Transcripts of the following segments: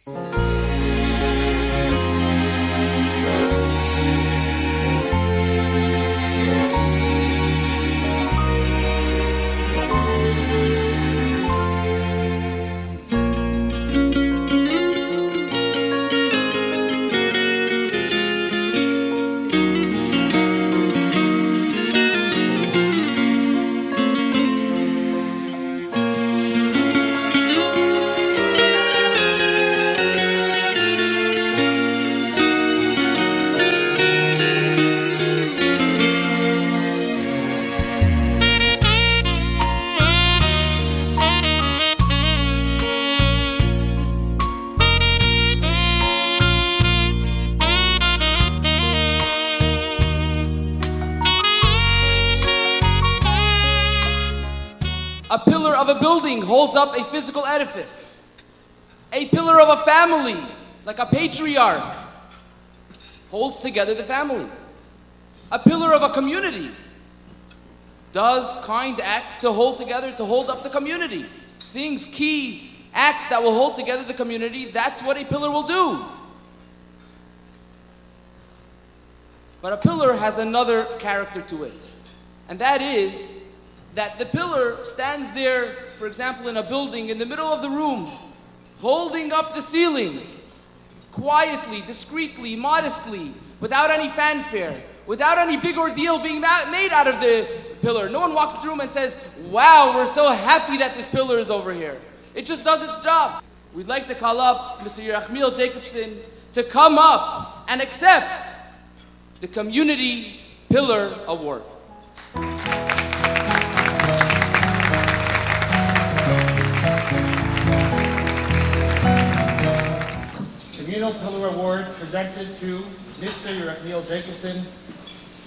A pillar of a building holds up a physical edifice. A pillar of a family, like a patriarch, holds together the family. A pillar of a community does kind acts to hold together, to hold up the community. Things, key acts that will hold together the community, that's what a pillar will do. But a pillar has another character to it, and that is that the pillar stands there, for example, in a building, in the middle of the room, holding up the ceiling, quietly, discreetly, modestly, without any fanfare, without any big ordeal being made out of the pillar. No one walks through the room and says, wow, we're so happy that this pillar is over here. It just does its job. We'd like to call up Mr. Yerachmiel Jacobson to come up and accept the Community Pillar Award. Communal Pillar Award presented to Mr. Yerachmiel Jacobson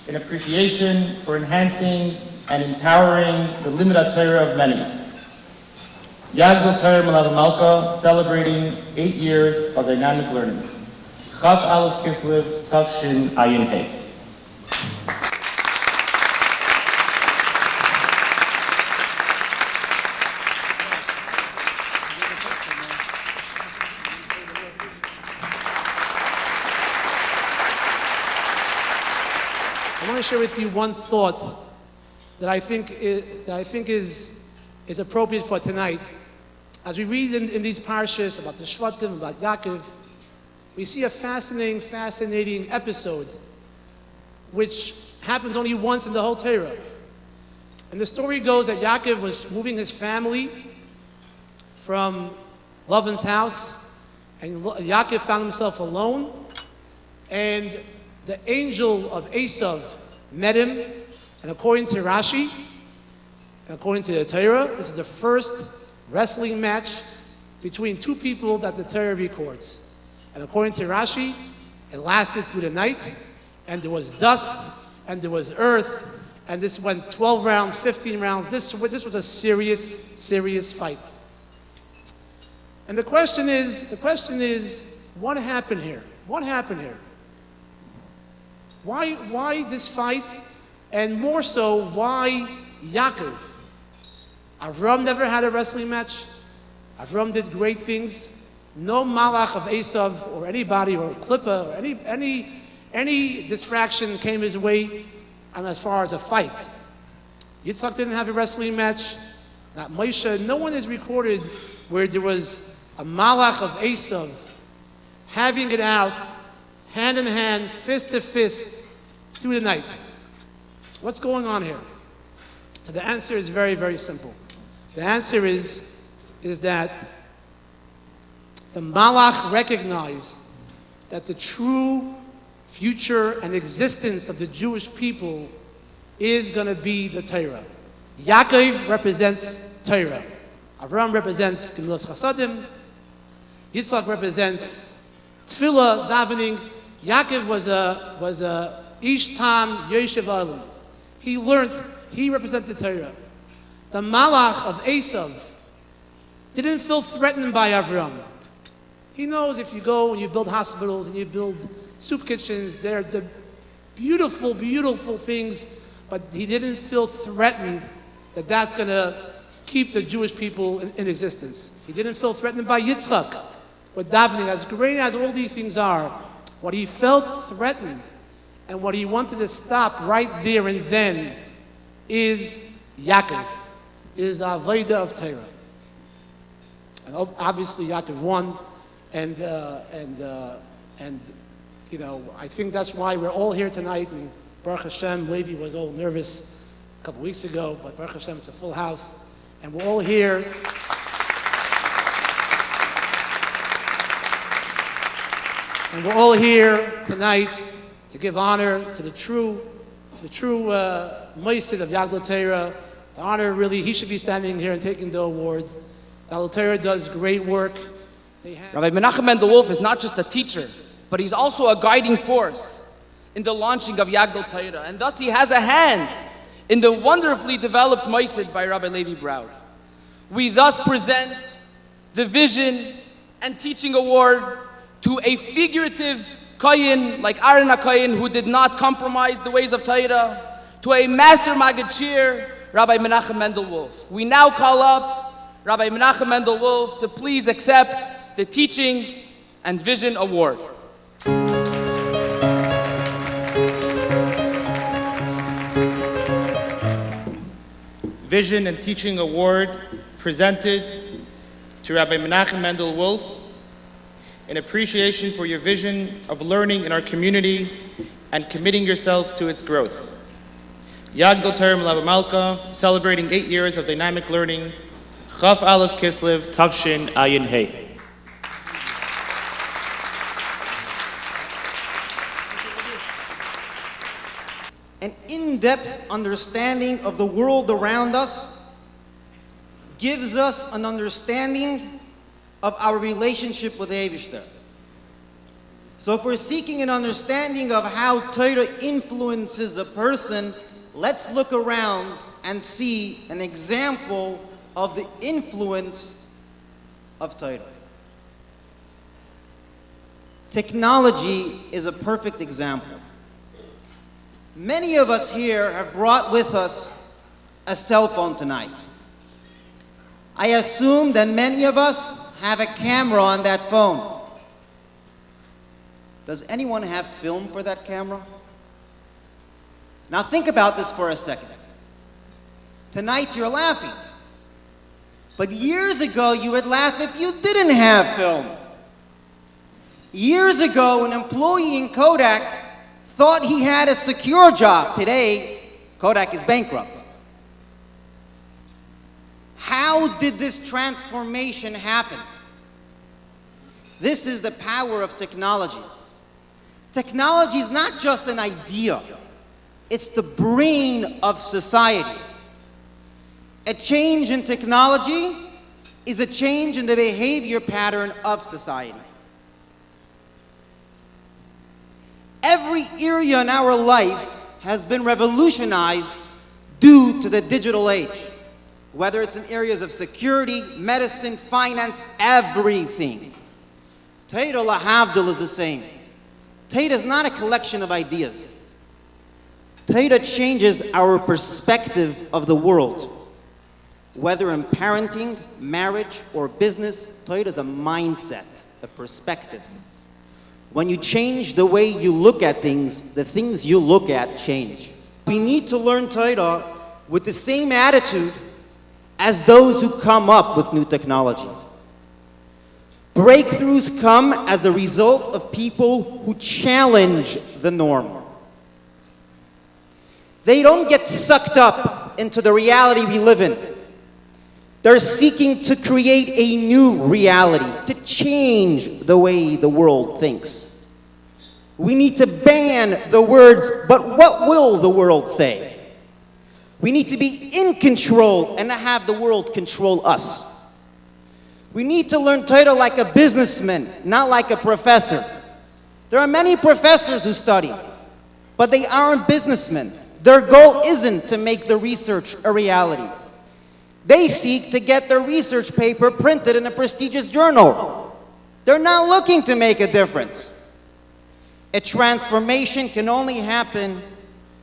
in appreciation for enhancing and empowering the Limud Torah of many. Yagdal Torah Malav Malka celebrating 8 years of dynamic learning. Chaf Aleph Kislev Tafshin Ayin Hey. I want to share with you one thought that I think is appropriate for tonight. As we read in these parashas about the Shvatim, about Yaakov, we see a fascinating episode which happens only once in the whole Torah. And the story goes that Yaakov was moving his family from Lavan's house, and Yaakov found himself alone, and the angel of Esav met him, and according to Rashi, and according to the Torah, this is the first wrestling match between two people that the Torah records. And according to Rashi, it lasted through the night, and there was dust, and there was earth, and this went 12 rounds, 15 rounds. This was a serious fight. And the question is, what happened here? What happened here? Why this fight? And more so, why Yaakov? Avram never had a wrestling match. Avram did great things. No malach of Esav or anybody or Klippa or any distraction came his way as far as a fight. Yitzchak didn't have a wrestling match. Not Moshe. No one is recorded where there was a malach of Esav having it out, hand in hand, fist to fist, through the night. What's going on here? So the answer is very simple. The answer is that the Malach recognized that the true future and existence of the Jewish people is going to be the Torah. Yaakov represents Torah. Avram represents Gemilas Chasadim. Yitzchak represents Tefillah, davening. Yaakov was a Ish Tam Yoshev Alim. He represented Torah. The Malach of Esav didn't feel threatened by Avram. He knows if you go and you build hospitals and you build soup kitchens, they're beautiful things, but he didn't feel threatened that that's going to keep the Jewish people in existence. He didn't feel threatened by Yitzchak. with davening, as great as all these things are, what he felt threatened and what he wanted to stop right there and then is Yaakov, is the Avodah of Torah. And obviously Yaakov won, and you know, I think that's why we're all here tonight. And Baruch Hashem, Levi was all nervous a couple weeks ago, but Baruch Hashem, it's a full house, and we're all here. And we're all here tonight to give honor to the true Moisid of Yagdal Torah. The honor, really, he should be standing here and taking the award. Yagdal Torah does great work. Rabbi Menachem Mendel Wolf is not just a teacher, but he's also a guiding force in the launching of Yagdal Torah. And thus he has a hand in the wonderfully developed Moisid by Rabbi Levi Broud. We thus present the Vision and Teaching Award to a figurative Kohen like Aaron HaKohen, who did not compromise the ways of Torah, to a master Magachir, Rabbi Menachem Mendel Wolf. We now call up Rabbi Menachem Mendel Wolf to please accept the Teaching and Vision Award. Vision and Teaching Award presented to Rabbi Menachem Mendel Wolf in appreciation for your vision of learning in our community and committing yourself to its growth. Yagdal Torah Melava Malka, celebrating 8 years of dynamic learning, Chaf Aleph Kislev Tavshin Ayin Hey. An in-depth understanding of the world around us gives us an understanding of our relationship with Eibishter. So if we're seeking an understanding of how Torah influences a person, let's look around and see an example of the influence of Torah. Technology is a perfect example. Many of us here have brought with us a cell phone tonight. I assume that many of us have a camera on that phone. Does anyone have film for that camera? Now think about this for a second. Tonight you're laughing. But years ago you would laugh if you didn't have film. Years ago an employee in Kodak thought he had a secure job. Today, Kodak is bankrupt. How did this transformation happen? This is the power of technology. Technology is not just an idea. It's the brain of society. A change in technology is a change in the behavior pattern of society. Every area in our life has been revolutionized due to the digital age. Whether it's in areas of security, medicine, finance, everything. Torah lahavdil is the same. Torah is not a collection of ideas. Torah changes our perspective of the world. Whether in parenting, marriage, or business, Torah is a mindset, a perspective. When you change the way you look at things, the things you look at change. We need to learn Torah with the same attitude as those who come up with new technology. Breakthroughs come as a result of people who challenge the norm. They don't get sucked up into the reality we live in. They're seeking to create a new reality, to change the way the world thinks. We need to ban the words, but what will the world say? We need to be in control and not have the world control us. We need to learn Torah like a businessman, not like a professor. There are many professors who study, but they aren't businessmen. Their goal isn't to make the research a reality. They seek to get their research paper printed in a prestigious journal. They're not looking to make a difference. A transformation can only happen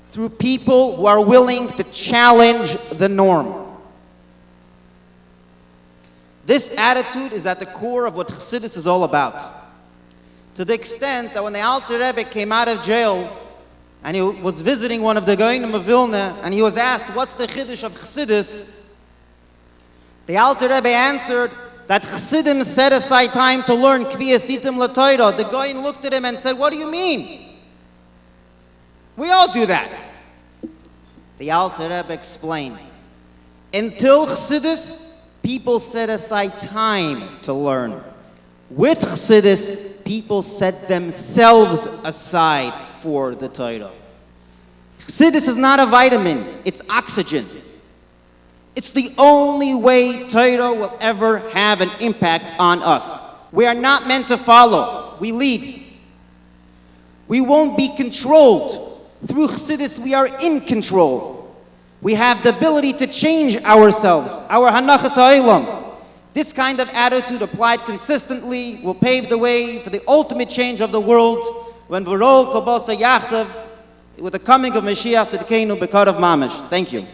through people who are willing to challenge the norm. This attitude is at the core of what Chassidus is all about. To the extent that when the Alter Rebbe came out of jail and he was visiting one of the Gaonim of Vilna and he was asked, what's the Chiddush of Chassidus? The Alter Rebbe answered that Chassidim set aside time to learn Kviyas Sitim LaTorah. The Gaon looked at him and said, what do you mean? We all do that. The Alter Rebbe explained, until Chassidus, people set aside time to learn. With Chassidus, people set themselves aside for the Torah. Chassidus is not a vitamin, it's oxygen. It's the only way Torah will ever have an impact on us. We are not meant to follow, we lead. We won't be controlled. Through Chassidus, we are in control. We have the ability to change ourselves, our Hanachas Ha'olam. This kind of attitude applied consistently will pave the way for the ultimate change of the world when V'ro Kol Basa Yachtav, with the coming of Mashiach Tzidkeinu B'Karav Mamish. Thank you.